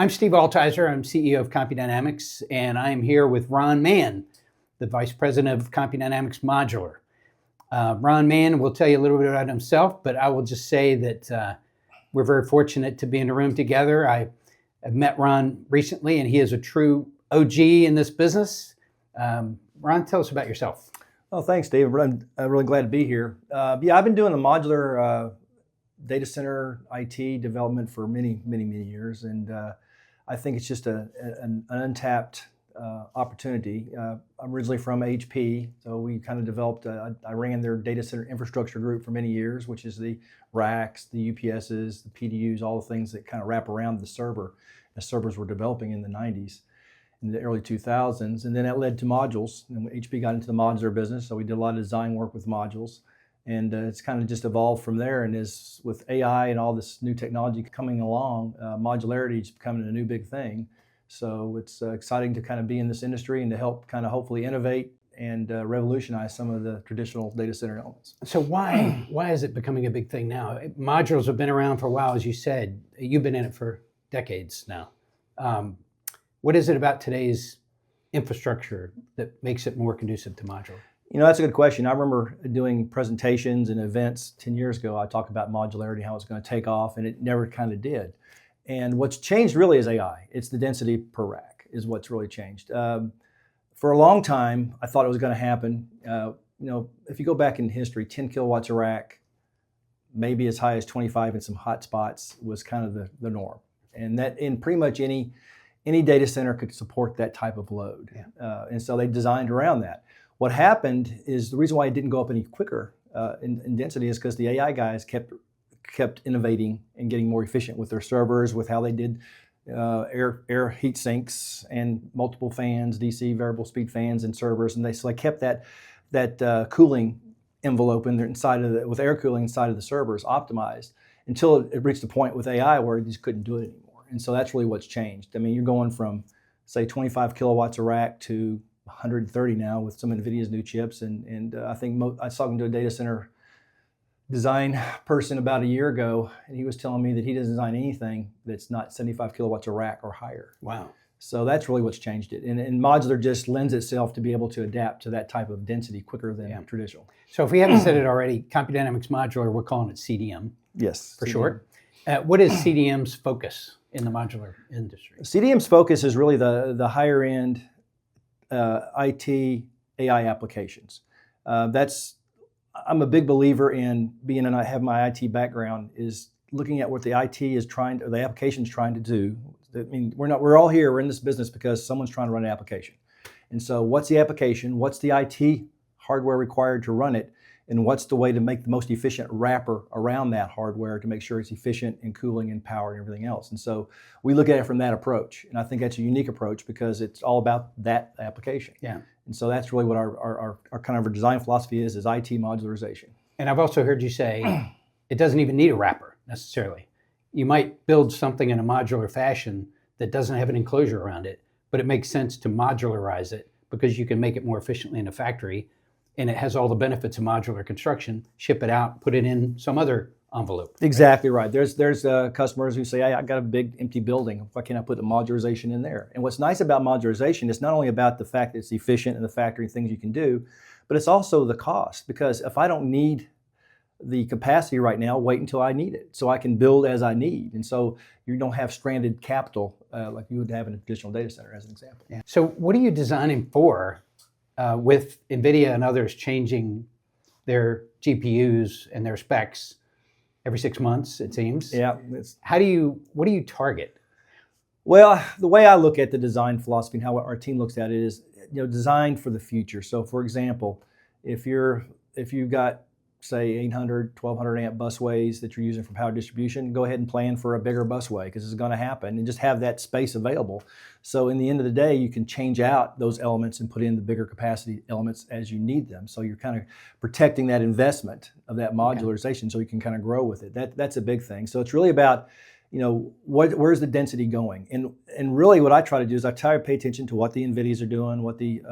I'm Steve Altizer. I'm CEO of Compu Dynamics, and I am here with Ron Mann, the Vice President of Compu Dynamics Modular. Ron Mann will tell you a little bit about himself, but I will just say that we're very fortunate to be in the room together. I've met Ron recently, and he is a true OG in this business. Ron, tell us about yourself. Oh, thanks, Dave. I'm really glad to be here. I've been doing the modular data center IT development for many years, and I think it's just an untapped opportunity. I'm originally from HP, so we kind of developed, I ran their data center infrastructure group for many years, which is the racks, the UPSs, the PDUs, all the things that kind of wrap around the server as servers were developing in the 90s. In the early 2000s, and then that led to modules. And HP got into the modular business, so we did a lot of design work with modules, and it's kind of just evolved from there. And as with AI and all this new technology coming along, modularity is becoming a new big thing. So it's exciting to kind of be in this industry and to help kind of hopefully innovate and revolutionize some of the traditional data center elements. So why is it becoming a big thing now? Modules have been around for a while, as you said. You've been in it for decades now. What is it about today's infrastructure that makes it more conducive to modular? You know, that's a good question. I remember doing presentations and events 10 years ago. I talked about modularity, how it's going to take off, and it never kind of did. And what's changed really is AI. It's the density per rack is what's really changed. For a long time, I thought it was going to happen. If you go back in history, 10 kilowatts a rack, maybe as high as 25 in some hot spots was kind of the norm. And that in pretty much any data center could support that type of load. Yeah. And so they designed around that. What happened is the reason why it didn't go up any quicker in density is because the AI guys kept innovating and getting more efficient with their servers, with how they did air heat sinks and multiple fans, DC variable speed fans and servers. And they kept that cooling envelope with air cooling inside of the servers optimized until it reached a point with AI where you just couldn't do it anymore. And so that's really what's changed. I mean, you're going from, say, 25 kilowatts a rack to 130 now with some of NVIDIA's new chips. And I think I was talking to a data center design person about a year ago, and he was telling me that he doesn't design anything that's not 75 kilowatts a rack or higher. Wow. So that's really what's changed it. And modular just lends itself to be able to adapt to that type of density quicker than traditional. So if we haven't said it already, Compu Dynamics Modular, we're calling it CDM. Yes. For short. What is CDM's focus in the modular industry? CDM's focus is really the higher end IT AI applications. I'm a big believer in being, and I have my IT background, is looking at what the IT is the application is trying to do. I mean, we're all here, we're in this business because someone's trying to run an application. And so what's the application? What's the IT hardware required to run it? And what's the way to make the most efficient wrapper around that hardware to make sure it's efficient in cooling and power and everything else? And so we look at it from that approach. And I think that's a unique approach because it's all about that application. Yeah. And so that's really what our kind of our design philosophy is IT modularization. And I've also heard you say it doesn't even need a wrapper necessarily. You might build something in a modular fashion that doesn't have an enclosure around it, but it makes sense to modularize it because you can make it more efficiently in a factory. And it has all the benefits of modular construction, ship it out, put it in some other envelope. Exactly right. There's customers who say, hey, I got a big empty building. Why can't I put the modularization in there? And what's nice about modularization is not only about the fact that it's efficient in the factory, things you can do, but it's also the cost. Because if I don't need the capacity right now, wait until I need it. So I can build as I need. And so you don't have stranded capital like you would have in a traditional data center, as an example. Yeah. So what are you designing for? With NVIDIA and others changing their GPUs and their specs every 6 months, it seems. Yeah. What do you target? Well, the way I look at the design philosophy and how our team looks at it is, designed for the future. So for example, if you've got, say, 800, 1200 amp busways that you're using for power distribution, go ahead and plan for a bigger busway because it's going to happen, and just have that space available. So in the end of the day, you can change out those elements and put in the bigger capacity elements as you need them. So you're kind of protecting that investment of that modularization so you can kind of grow with it. That's a big thing. So it's really about, where's the density going? And really what I try to do is I try to pay attention to what the NVIDIAs are doing, what the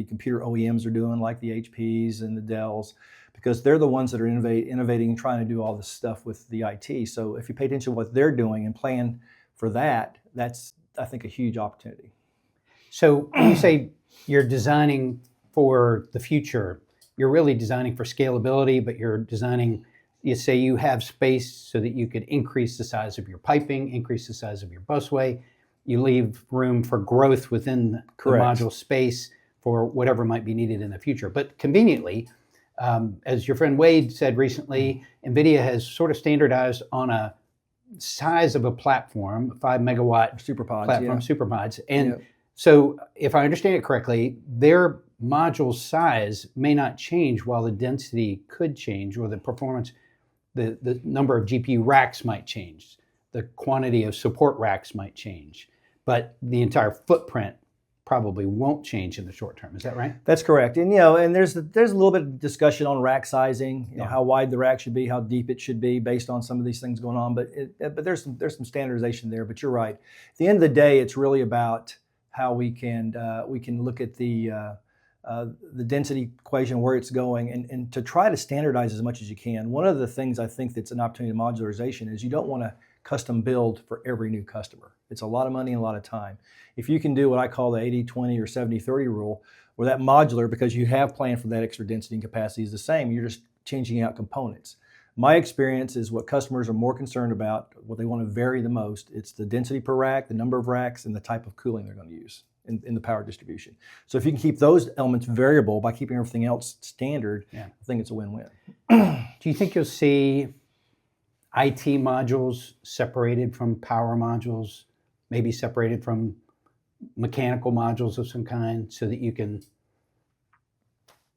computer OEMs are doing, like the HPs and the Dells, because they're the ones that are innovating and trying to do all this stuff with the IT. So if you pay attention to what they're doing and plan for that, That's, I think, a huge opportunity. So when you say you're designing for the future, you're really designing for scalability, but you're designing, you say you have space so that you could increase the size of your piping, increase the size of your busway. You leave room for growth within the Correct. module space for whatever might be needed in the future. But conveniently, as your friend Wade said recently, NVIDIA has sort of standardized on a size of a platform, 5 megawatt SuperPods, platform, yeah. SuperPods. And Yep. so if I understand it correctly, their module size may not change while the density could change, or the performance, the number of GPU racks might change, the quantity of support racks might change, but the entire footprint probably won't change in the short term. Is that right? That's correct. And and there's a little bit of discussion on rack sizing, Yeah. how wide the rack should be, how deep it should be, based on some of these things going on. But there's some standardization there. But you're right. At the end of the day, it's really about how we can look at the density equation, where it's going, and to try to standardize as much as you can. One of the things I think that's an opportunity to modularization is you don't want to custom build for every new customer. It's a lot of money and a lot of time. If you can do what I call the 80-20 or 70-30 rule, where that modular, because you have planned for that extra density and capacity, is the same, you're just changing out components. My experience is what customers are more concerned about, what they want to vary the most, it's the density per rack, the number of racks, and the type of cooling they're going to use in the power distribution. So if you can keep those elements variable by keeping everything else standard, I think it's a win-win. Do you think you'll see IT modules separated from power modules, maybe separated from mechanical modules of some kind, so that you can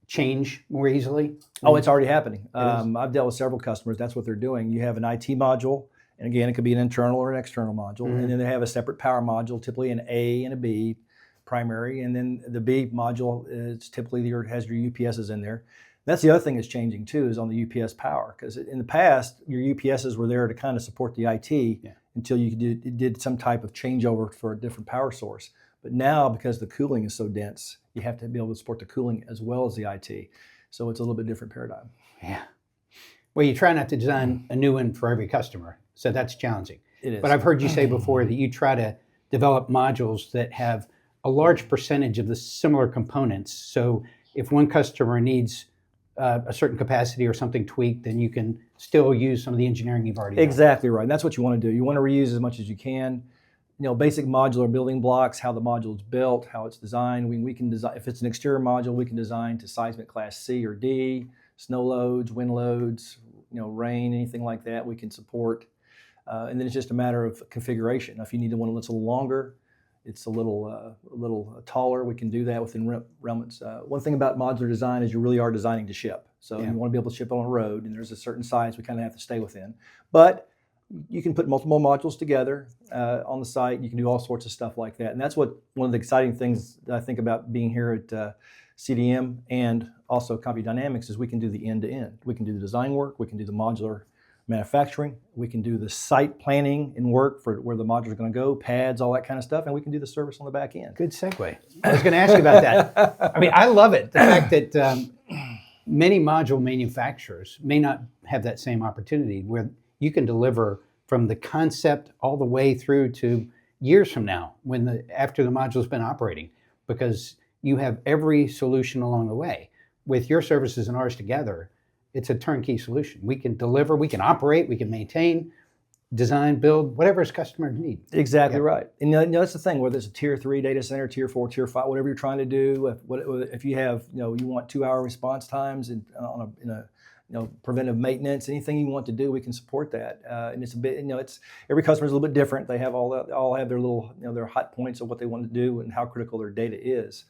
change more easily? Oh, it's already happening. I've dealt with several customers. That's what they're doing. You have an IT module, and again, it could be an internal or an external module, and then they have a separate power module, typically an A and a B primary, and then the B module is typically has your UPSs in there. That's the other thing that's changing too, is on the UPS power, because in the past your UPSs were there to kind of support the IT until you did some type of changeover for a different power source. But now, because the cooling is so dense, you have to be able to support the cooling as well as the IT. So it's a little bit different paradigm. Yeah. Well, you try not to design a new one for every customer, so that's challenging. It is. But I've heard you say before that you try to develop modules that have a large percentage of the similar components. So if one customer needs a certain capacity or something tweaked, then you can still use some of the engineering you've already done. Exactly right. And that's what you want to do. You want to reuse as much as you can. Basic modular building blocks, how the module is built, how it's designed. We can design, if it's an exterior module, we can design to seismic class C or D, snow loads, wind loads, rain, anything like that we can support. And then it's just a matter of configuration. If you need one that's a little longer, it's a little taller, we can do that within realms. One thing about modular design is you really are designing to ship. So you want to be able to ship on a road, and there's a certain size we kind of have to stay within. But you can put multiple modules together on the site. You can do all sorts of stuff like that. And that's one of the exciting things that I think about being here at CDM and also Compu Dynamics is we can do the end-to-end. We can do the design work, we can do the modular manufacturing, we can do the site planning and work for where the modules are going to go, pads, all that kind of stuff, and we can do the service on the back end. Good segue. I was going to ask you about that. I mean, I love it. The fact that many module manufacturers may not have that same opportunity, where you can deliver from the concept all the way through to years from now, after the module's been operating, because you have every solution along the way. With your services and ours together, it's a turnkey solution. We can deliver, we can operate, we can maintain, design, build, whatever his customers need. Exactly right. And that's the thing, whether it's a tier 3 data center, tier 4, tier 5, whatever you're trying to do, if you have, you want 2-hour response times in a preventive maintenance, anything you want to do, we can support that. And it's a bit, it's every customer is a little bit different. They have all have their little, their hot points of what they want to do and how critical their data is.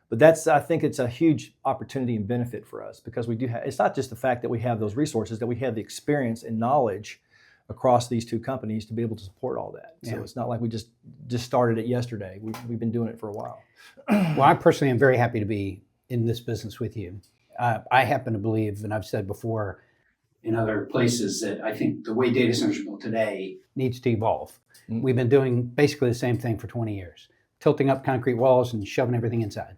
But I think it's a huge opportunity and benefit for us, because we do have, it's not just the fact that we have those resources, that we have the experience and knowledge across these two companies to be able to support all that. So it's not like we just started it yesterday. We've been doing it for a while. Well, I personally am very happy to be in this business with you. I happen to believe, and I've said before in other places, that I think the way data centers are built today needs to evolve. Mm-hmm. We've been doing basically the same thing for 20 years, tilting up concrete walls and shoving everything inside.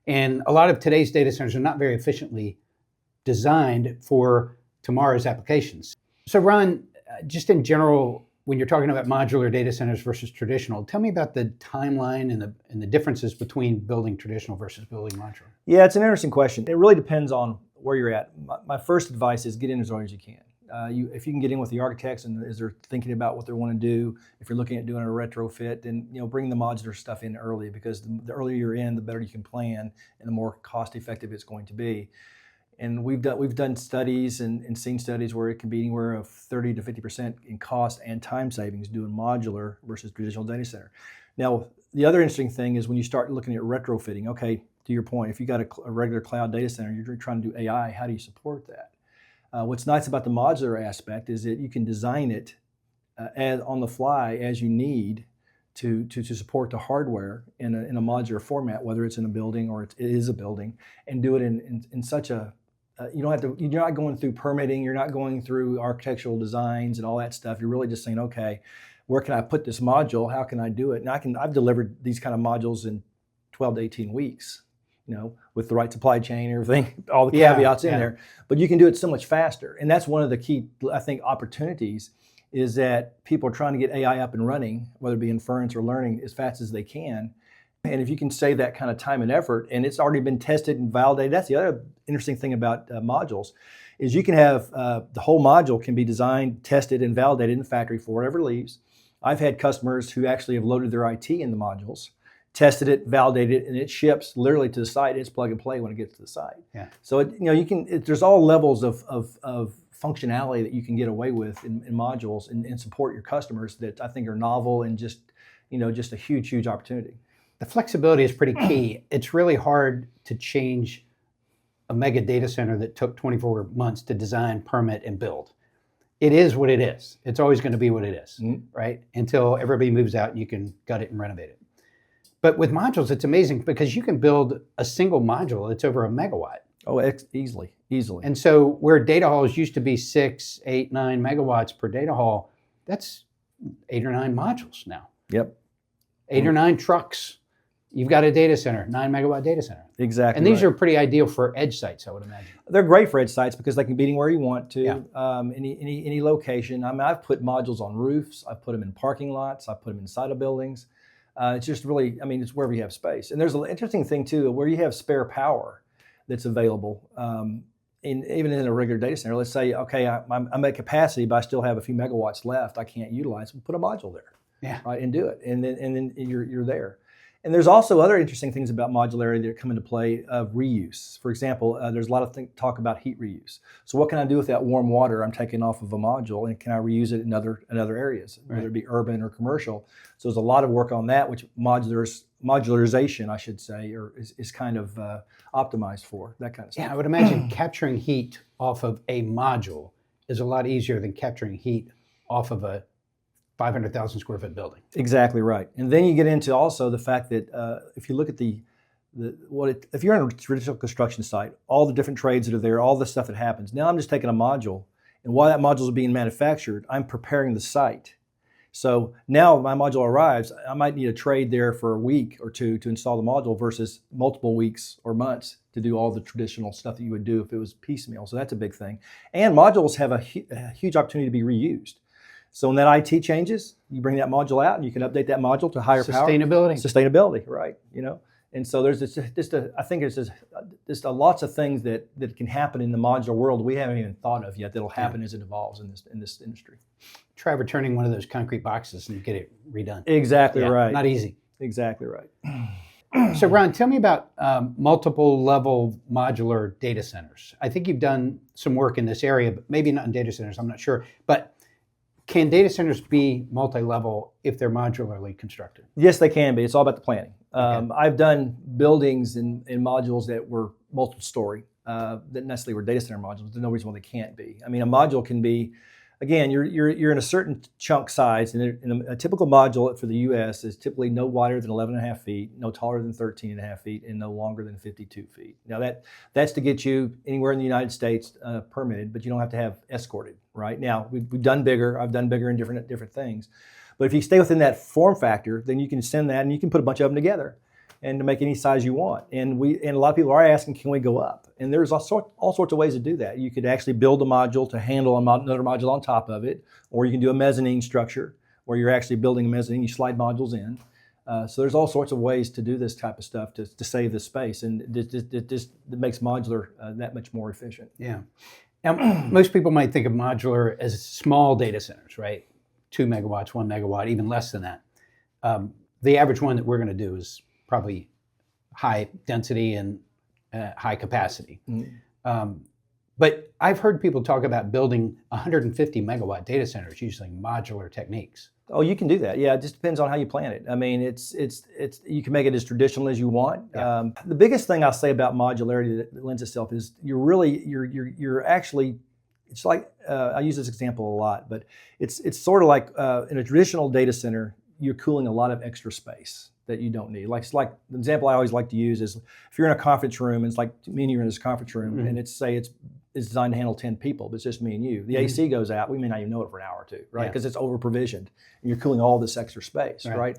And a lot of today's data centers are not very efficiently designed for tomorrow's applications. So Ron, just in general, when you're talking about modular data centers versus traditional, tell me about the timeline and the differences between building traditional versus building modular. Yeah, it's an interesting question. It really depends on where you're at. My first advice is get in as early as you can. If you can get in with the architects and as they're thinking about what they want to do, if you're looking at doing a retrofit, then bring the modular stuff in early, because the earlier you're in, the better you can plan and the more cost effective it's going to be. And we've done studies and seen studies where it can be anywhere of 30 to 50% in cost and time savings doing modular versus traditional data center. Now, the other interesting thing is when you start looking at retrofitting, okay, to your point, if you got a regular cloud data center, you're trying to do AI, how do you support that? What's nice about the modular aspect is that you can design it on the fly as you need to support the hardware in a modular format, whether it's in a building or it is a building, and do it in such a you don't have to. You're not going through permitting. You're not going through architectural designs and all that stuff. You're really just saying, okay, where can I put this module? How can I do it? And I've delivered these kind of modules in 12 to 18 weeks. With the right supply chain, everything, all the caveats in there. But you can do it so much faster. And that's one of the key, I think, opportunities is that people are trying to get AI up and running, whether it be inference or learning, as fast as they can. And if you can save that kind of time and effort, and it's already been tested and validated, that's the other interesting thing about modules, is you can have the whole module can be designed, tested, and validated in the factory for whatever leaves. I've had customers who actually have loaded their IT in the modules, tested it, validated it, and it ships literally to the site. It's plug and play when it gets to the site. Yeah. So there's all levels of functionality that you can get away with in modules and support your customers that I think are novel and just a huge opportunity. The flexibility is pretty key. It's really hard to change a mega data center that took 24 months to design, permit, and build. It is what it is. It's always going to be what it is, right? Until everybody moves out and you can gut it and renovate it. But with modules, it's amazing because you can build a single module that's over 1 megawatt. Oh, easily. And so where data halls used to be 6, 8, 9 megawatts per data hall, that's 8 or 9 modules now. Yep. 8 or 9 trucks. You've got a data center, 9 megawatt data center. Exactly. And these are pretty ideal for edge sites, I would imagine. They're great for edge sites because they can be anywhere you want to, any location. I mean, I've put modules on roofs. I've put them in parking lots. I've put them inside of buildings. It's just really, it's wherever you have space. And there's an interesting thing too, where you have spare power that's available, even in a regular data center. Let's say, okay, I'm at capacity, but I still have a few megawatts left I can't utilize. We'll put a module there, right, and do it, and then you're there. And there's also other interesting things about modularity that come into play of reuse. For example, there's a lot of talk about heat reuse. So what can I do with that warm water I'm taking off of a module, and can I reuse it in other areas, whether it be urban or commercial? So there's a lot of work on that, which modularization, I should say, is kind of optimized for, that kind of stuff. Yeah, I would imagine capturing heat off of a module is a lot easier than capturing heat off of a 500,000 square foot building. Exactly right. And then you get into also the fact that if you look at if you're on a traditional construction site, all the different trades that are there, all the stuff that happens. Now I'm just taking a module, and while that module is being manufactured, I'm preparing the site. So now my module arrives, I might need a trade there for a week or two to install the module versus multiple weeks or months to do all the traditional stuff that you would do if it was piecemeal. So that's a big thing. And modules have a huge opportunity to be reused. So when that IT changes, you bring that module out and you can update that module to higher power. Sustainability, right? And so there's I think there's just lots of things that can happen in the modular world we haven't even thought of yet that'll happen as it evolves in this industry. Try returning one of those concrete boxes and get it redone. Exactly right. Not easy. Exactly right. So Ron, tell me about multiple level modular data centers. I think you've done some work in this area, but maybe not in data centers, I'm not sure. But can data centers be multi-level if they're modularly constructed? Yes, they can be. It's all about the planning. I've done buildings in modules that were multiple story, that necessarily were data center modules. There's no reason why they can't be. I mean, a module can be, again, you're in a certain chunk size, and a typical module for the U.S. is typically no wider than 11.5 feet, no taller than 13.5 feet, and no longer than 52 feet. Now that's to get you anywhere in the United States permitted, but you don't have to have escorted. Right now, we've done bigger. I've done bigger in different things, but if you stay within that form factor, then you can send that, and you can put a bunch of them together. and to make any size you want. And a lot of people are asking, can we go up? And there's all sorts of ways to do that. You could actually build a module to handle another module on top of it, or you can do a mezzanine structure where you're actually building a mezzanine, you slide modules in. So there's all sorts of ways to do this type of stuff to save the space, and it makes modular that much more efficient. Yeah. Now, most people might think of modular as small data centers, right? 2 megawatts, 1 megawatt, even less than that. The average one that we're going to do is probably high density and high capacity. Mm-hmm. But I've heard people talk about building 150 megawatt data centers using modular techniques. Oh, you can do that. Yeah, it just depends on how you plan it. I mean, it's you can make it as traditional as you want. Yeah. The biggest thing I'll say about modularity that lends itself is you're actually, it's like I use this example a lot, but it's sort of like in a traditional data center, you're cooling a lot of extra space that you don't need. Like the example I always like to use is if you're in a conference room, and it's like me and you're in this conference room, mm-hmm. and it's designed to handle 10 people, but it's just me and you. The mm-hmm. AC goes out, we may not even know it for an hour or two, right? Because it's over provisioned, and you're cooling all this extra space, right?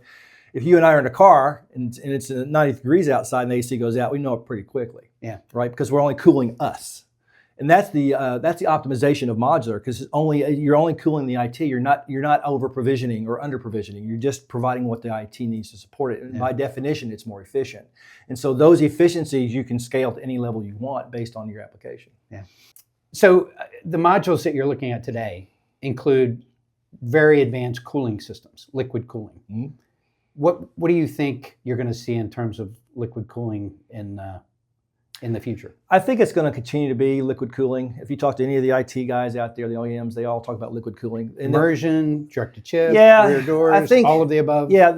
If you and I are in a car and it's 90 degrees outside and the AC goes out, we know it pretty quickly, right? Because we're only cooling us. And that's the optimization of modular, because you're only cooling the IT. You're not over provisioning or under provisioning. You're just providing what the IT needs to support it. And by definition, it's more efficient. And so those efficiencies you can scale to any level you want based on your application. Yeah. So the modules that you're looking at today include very advanced cooling systems, liquid cooling. Mm-hmm. What do you think you're going to see in terms of liquid cooling in the future? I think it's going to continue to be liquid cooling. If you talk to any of the IT guys out there, the OEMs, they all talk about liquid cooling. Immersion, direct-to-chip, rear doors, I think, all of the above? Yeah,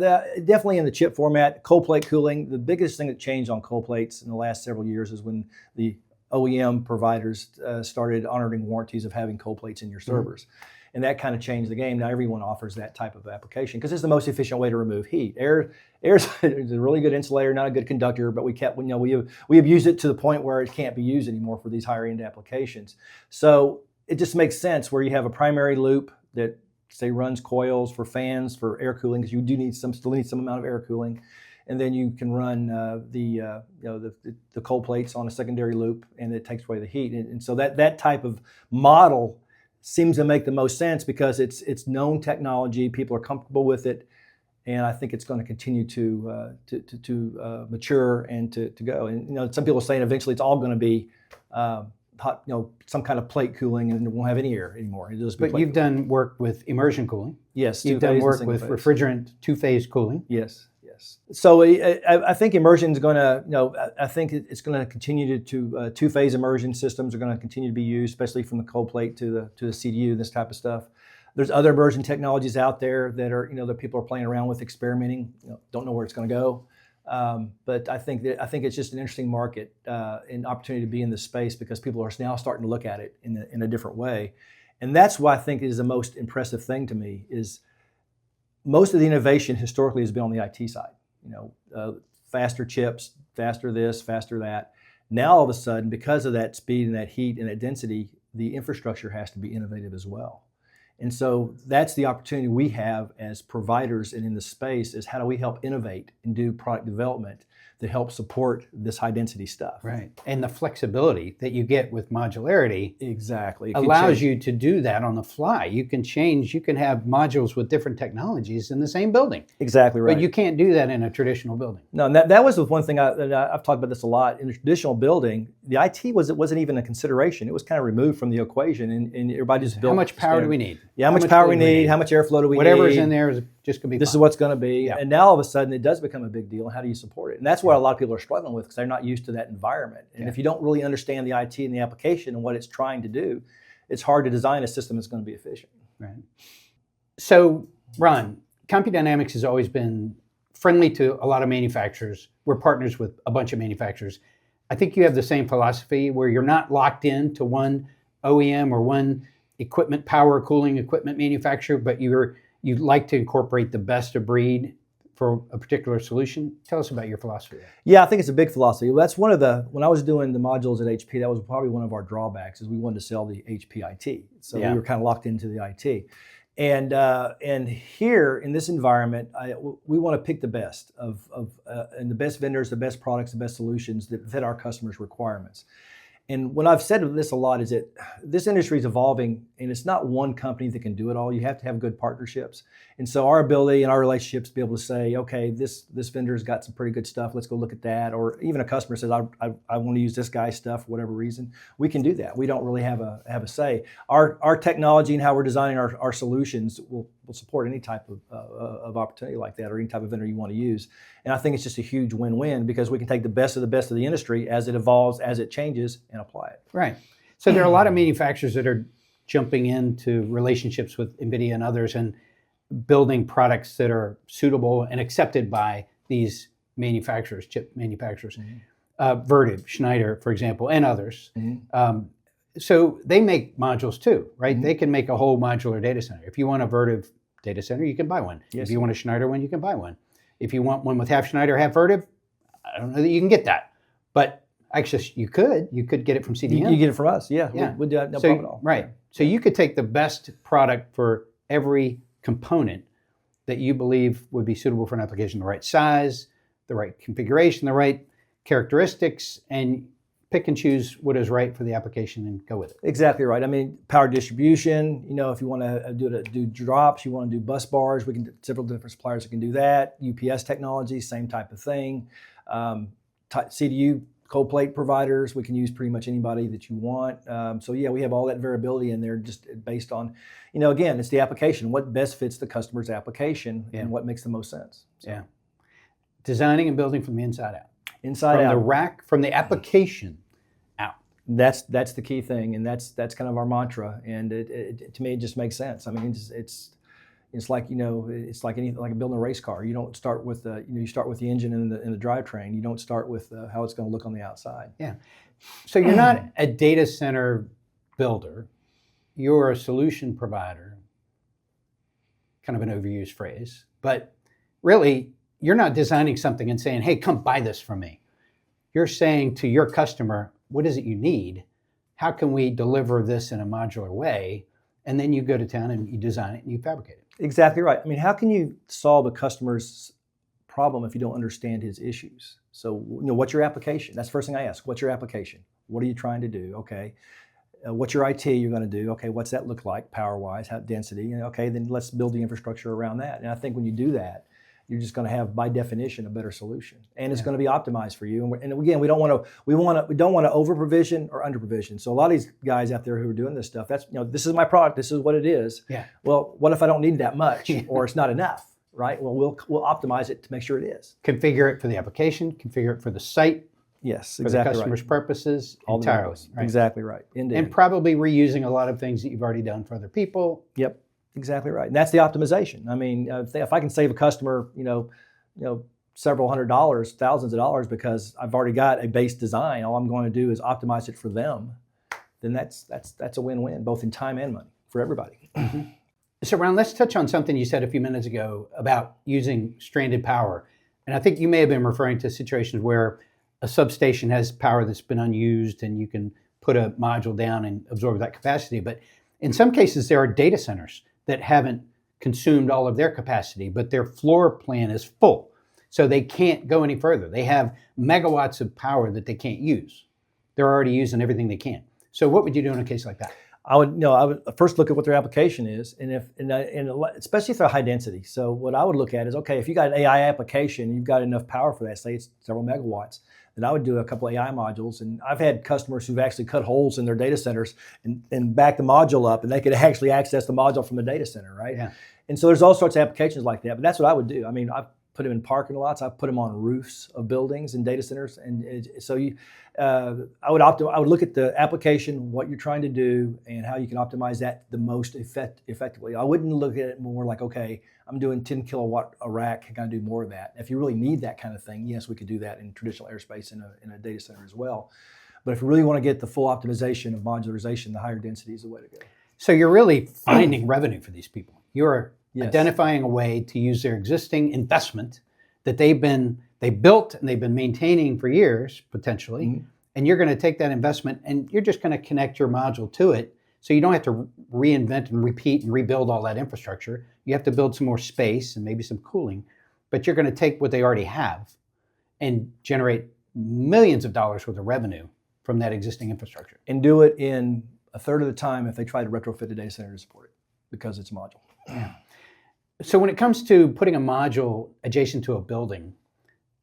definitely in the chip format. Cold plate cooling, the biggest thing that changed on cold plates in the last several years is when the OEM providers started honoring warranties of having cold plates in your servers. Mm-hmm. And that kind of changed the game. Now everyone offers that type of application because it's the most efficient way to remove heat. Air is a really good insulator, not a good conductor, but we have used it to the point where it can't be used anymore for these higher end applications. So it just makes sense where you have a primary loop that say runs coils for fans for air cooling, because you do still need some amount of air cooling, and then you can run the cold plates on a secondary loop, and it takes away the heat. And so that type of model seems to make the most sense because it's known technology, people are comfortable with it, and I think it's going to continue to mature and to go. And some people are saying eventually it's all going to be hot, some kind of plate cooling, and it won't have any air anymore. It'll just be but you've done work with immersion cooling. Yes, you've done work with refrigerant two-phase cooling. Yes. So I think immersion is going to, I think it's going to continue to two-phase immersion systems are going to continue to be used, especially from the cold plate to the CDU, this type of stuff. There's other immersion technologies out there that are, that people are playing around with, experimenting. Don't know where it's going to go, but I think it's just an interesting market, an opportunity to be in this space because people are now starting to look at it in a different way, and that's why I think is the most impressive thing to me is. Most of the innovation historically has been on the IT side, faster chips, faster this, faster that. Now all of a sudden, because of that speed and that heat and that density, the infrastructure has to be innovative as well. And so that's the opportunity we have as providers and in the space is how do we help innovate and do product development that helps support this high density stuff. Right. And the flexibility that you get with modularity exactly allows you to do that on the fly. You can have modules with different technologies in the same building. Exactly right. But you can't do that in a traditional building. No, and that was the one thing I've talked about this a lot. In a traditional building, the IT wasn't even a consideration. It was kind of removed from the equation, and everybody just built. How much power do we need? Yeah, how much power we need? How much airflow do we need? Whatever's in there is just going to be This is what's going to be. Yeah. And now all of a sudden it does become a big deal. How do you support it? And that's what a lot of people are struggling with because they're not used to that environment. And if you don't really understand the IT and the application and what it's trying to do, it's hard to design a system that's going to be efficient. Right. So, Ron, Compu Dynamics has always been friendly to a lot of manufacturers. We're partners with a bunch of manufacturers. I think you have the same philosophy where you're not locked in to one OEM or one power cooling equipment manufacturer, but you'd like to incorporate the best of breed for a particular solution. Tell us about your philosophy. Yeah, I think it's a big philosophy. That's when I was doing the modules at HP, that was probably one of our drawbacks is we wanted to sell the HP IT. So we were kind of locked into the IT. And here in this environment, we want to pick the best and the best vendors, the best products, the best solutions that fit our customers' requirements. And what I've said of this a lot is that this industry is evolving, and it's not one company that can do it all. You have to have good partnerships. And so our ability and our relationships to be able to say, okay, this vendor's got some pretty good stuff, let's go look at that. Or even a customer says, I want to use this guy's stuff for whatever reason. We can do that. We don't really have a say. Our technology and how we're designing our solutions will support any type of opportunity like that, or any type of vendor you want to use. And I think it's just a huge win-win, because we can take the best of the industry as it evolves, as it changes, and apply it. Right. So there are a lot of manufacturers that are jumping into relationships with NVIDIA and others and building products that are suitable and accepted by these manufacturers, chip manufacturers. Vertiv, Schneider, for example, and others. So they make modules too, right? They can make a whole modular data center. If you want a Vertiv data center, you can buy one. Yes. If you want a Schneider one, you can buy one. If you want one with half Schneider, half Vertiv, I don't know that you can get that. But actually, you could get it from CDM. You get it from us, yeah. Yeah. We'd do that, no problem at all. Right. So you could take the best product for every component that you believe would be suitable for an application, the right size, the right configuration, the right characteristics, and pick and choose what is right for the application and go with it. Exactly right. I mean, power distribution, if you want to do drops, you want to do bus bars, several different suppliers that can do that. UPS technology, same type of thing. CDU, cold plate providers, we can use pretty much anybody that you want. So yeah, we have all that variability in there, just based on, again, it's the application, what best fits the customer's application and what makes the most sense. So. Yeah. Designing and building from the inside out. Inside out. From the rack, from the application out. That's the key thing, and that's kind of our mantra. And it to me, it just makes sense. I mean, it's like it's like building a race car. You don't start with you start with the engine and the drivetrain. You don't start with how it's going to look on the outside. Yeah. So you're not a data center builder. You're a solution provider. Kind of an overused phrase, but really, you're not designing something and saying, "Hey, come buy this from me." You're saying to your customer, "What is it you need? How can we deliver this in a modular way?" And then you go to town and you design it and you fabricate it. Exactly right. I mean, how can you solve a customer's problem if you don't understand his issues? So, what's your application? That's the first thing I ask. What's your application? What are you trying to do? Okay. What's your IT you're going to do? Okay. What's that look like power-wise? How density? Okay. Then let's build the infrastructure around that. And I think when you do that, you're just going to have, by definition, a better solution, and it's going to be optimized for you. And again, we don't want to over provision or under provision. So a lot of these guys out there who are doing this stuff, that's this is my product, this is what it is. Yeah. Well, what if I don't need that much, or it's not enough, right? Well, we'll optimize it to make sure it is. Configure it for the application. Configure it for the site. Yes, for exactly the customer's right. purposes entirely. Right? Exactly right. And probably reusing a lot of things that you've already done for other people. Yep. Exactly right, and that's the optimization. I mean, if I can save a customer, several $100s, thousands of dollars, because I've already got a base design, all I'm going to do is optimize it for them, then that's a win-win, both in time and money for everybody. Mm-hmm. So, Ron, let's touch on something you said a few minutes ago about using stranded power, and I think you may have been referring to situations where a substation has power that's been unused, and you can put a module down and absorb that capacity. But in some cases, there are data centers that haven't consumed all of their capacity, but their floor plan is full. So they can't go any further. They have megawatts of power that they can't use. They're already using everything they can. So what would you do in a case like that? I would first look at what their application is, and especially if they're high density. So what I would look at is, okay, if you got an AI application, you've got enough power for that, say it's several megawatts, then I would do a couple of AI modules. And I've had customers who've actually cut holes in their data centers and back the module up, and they could actually access the module from the data center, right? Yeah. And so there's all sorts of applications like that, but that's what I would do. I mean, I've put them in parking lots. I've put them on roofs of buildings and data centers. And so I would look at the application, what you're trying to do, and how you can optimize that the most effectively. I wouldn't look at it more like, okay, I'm doing 10 kilowatt a rack. Can I do more of that? If you really need that kind of thing, yes, we could do that in traditional airspace in a data center as well. But if you really want to get the full optimization of modularization, the higher density is the way to go. So you're really finding revenue for these people. You're Yes. identifying a way to use their existing investment that they built and they've been maintaining for years, potentially, and you're going to take that investment and you're just going to connect your module to it So you don't have to reinvent and repeat and rebuild all that infrastructure. You have to build some more space and maybe some cooling, but you're going to take what they already have and generate millions of dollars worth of revenue from that existing infrastructure. And do it in a third of the time if they try to retrofit the data center to support it, because it's a module. Yeah. So when it comes to putting a module adjacent to a building,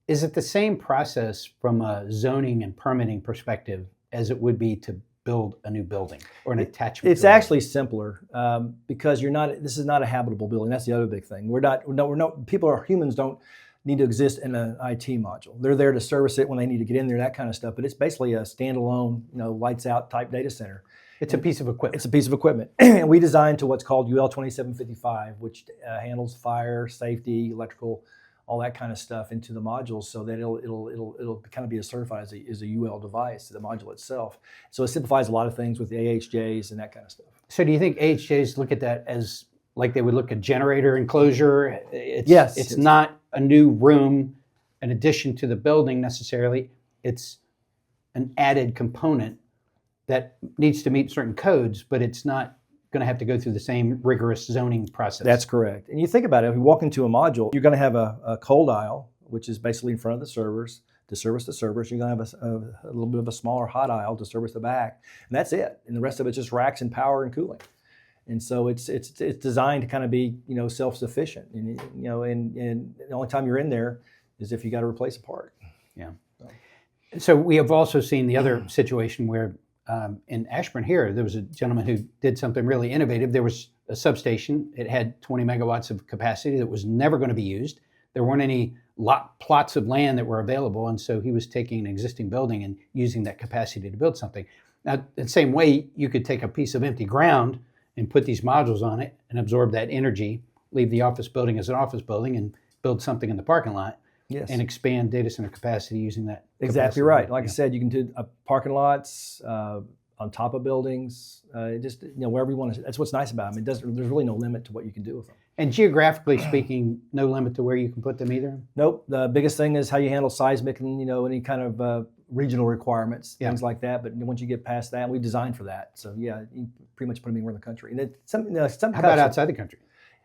is it the same process from a zoning and permitting perspective as it would be to build a new building or an attachment? It's actually simpler because this is not a habitable building. That's the other big thing. Humans don't need to exist in an IT module. They're there to service it when they need to get in there, that kind of stuff. But it's basically a standalone, lights out type data center. It's a piece of equipment. It's a piece of equipment. And we designed to what's called UL 2755, which handles fire, safety, electrical, all that kind of stuff into the modules, so that it'll kind of be certified as a UL device, the module itself. So it simplifies a lot of things with the AHJs and that kind of stuff. So do you think AHJs look at that as like they would look at generator enclosure? Yes. It's not a new room, an addition to the building necessarily. It's an added component that needs to meet certain codes, but it's not going to have to go through the same rigorous zoning process. That's correct. And you think about it, if you walk into a module, you're going to have a cold aisle, which is basically in front of the servers, to service the servers. You're going to have a little bit of a smaller hot aisle to service the back, and that's it. And the rest of it's just racks and power and cooling. And so it's designed to kind of be self-sufficient. And and the only time you're in there is if you got to replace a part. Yeah. So we have also seen the other situation where in Ashburn here, there was a gentleman who did something really innovative. There was a substation. It had 20 megawatts of capacity that was never going to be used. There weren't any plots of land that were available, and so he was taking an existing building and using that capacity to build something. Now, the same way, you could take a piece of empty ground and put these modules on it and absorb that energy, leave the office building as an office building, and build something in the parking lot. Yes. And expand data center capacity using that. Exactly right. Like I said, you can do parking lots, on top of buildings, just wherever you want to. That's what's nice about them. There's really no limit to what you can do with them. And geographically speaking, no limit to where you can put them either? Nope. The biggest thing is how you handle seismic and any kind of regional requirements, things like that. But once you get past that, we designed for that. So yeah, you pretty much put them anywhere in the country. And how about outside the country?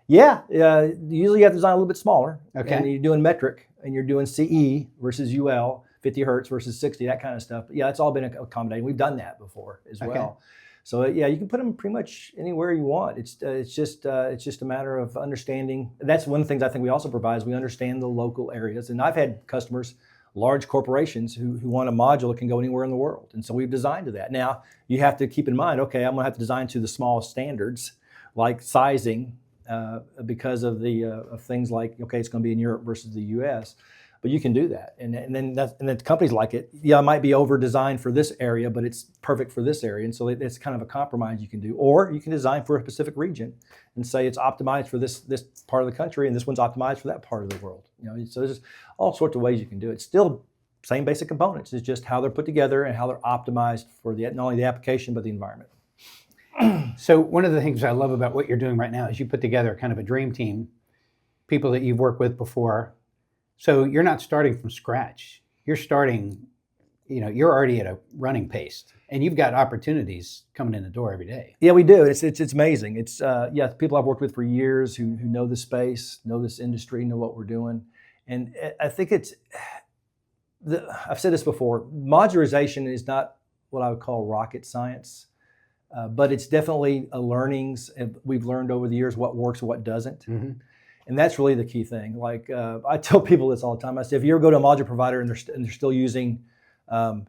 Yeah, usually you have to design a little bit smaller. Okay. And you're doing metric, and you're doing CE versus UL, 50 hertz versus 60, that kind of stuff. But yeah, it's all been accommodated. We've done that before as well. So yeah, you can put them pretty much anywhere you want. It's just a matter of understanding. That's one of the things I think we also provide is we understand the local areas. And I've had customers, large corporations who want a module that can go anywhere in the world. And so we've designed to that. Now, you have to keep in mind, okay, I'm going to have to design to the smallest standards, like sizing, because of of things like, okay, it's going to be in Europe versus the U.S., but you can do that, and then companies like it. Yeah, it might be over designed for this area, but it's perfect for this area, and so it's kind of a compromise you can do. Or you can design for a specific region and say it's optimized for this part of the country, and this one's optimized for that part of the world. So there's all sorts of ways you can do it. It's still same basic components. It's just how they're put together and how they're optimized for not only the application but the environment. So one of the things I love about what you're doing right now is you put together kind of a dream team, people that you've worked with before. So you're not starting from scratch. You're starting, you're already at a running pace, and you've got opportunities coming in the door every day. Yeah, we do. It's amazing. It's people I've worked with for years who know the space, know this industry, know what we're doing, and I think I've said this before. Modularization is not what I would call rocket science. But it's definitely a learnings. We've learned over the years what works and what doesn't. Mm-hmm. And that's really the key thing. Like I tell people this all the time. I say, if you ever go to a module provider and they're still using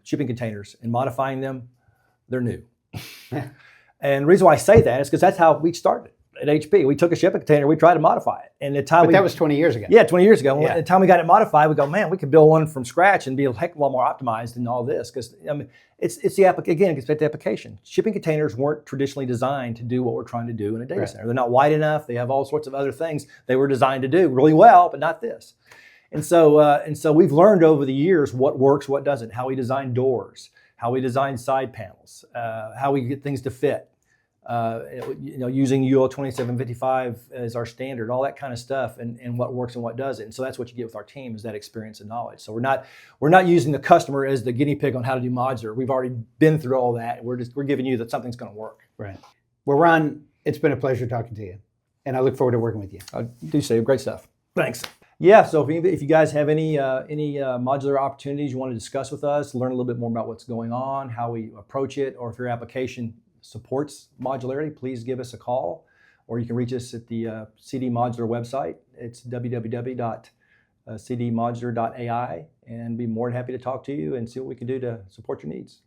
shipping containers and modifying them, they're new. And the reason why I say that is because that's how we started at HP. We took a shipping container, we tried to modify it. And that was 20 years ago. Yeah, 20 years ago. Yeah. At the time we got it modified, we go, man, we could build one from scratch and be a heck of a lot more optimized than all this. Because it's the application. Shipping containers weren't traditionally designed to do what we're trying to do in a data center. They're not wide enough. They have all sorts of other things they were designed to do really well, but not this. And so we've learned over the years what works, what doesn't, how we design doors, how we design side panels, how we get things to fit. Using UL 2755 as our standard, all that kind of stuff, and what works and what doesn't. And so that's what you get with our team, is that experience and knowledge. So we're not using the customer as the guinea pig on how to do modular. We've already been through all that. We're giving you that something's going to work. Right. Well, Ron, it's been a pleasure talking to you, and I look forward to working with you. I do say great stuff. Thanks. Yeah, so if you guys have any modular opportunities you want to discuss with us, learn a little bit more about what's going on, how we approach it, or if your application supports modularity, please give us a call, or you can reach us at the CD Modular website. It's www.cdmodular.ai, and be more than happy to talk to you and see what we can do to support your needs.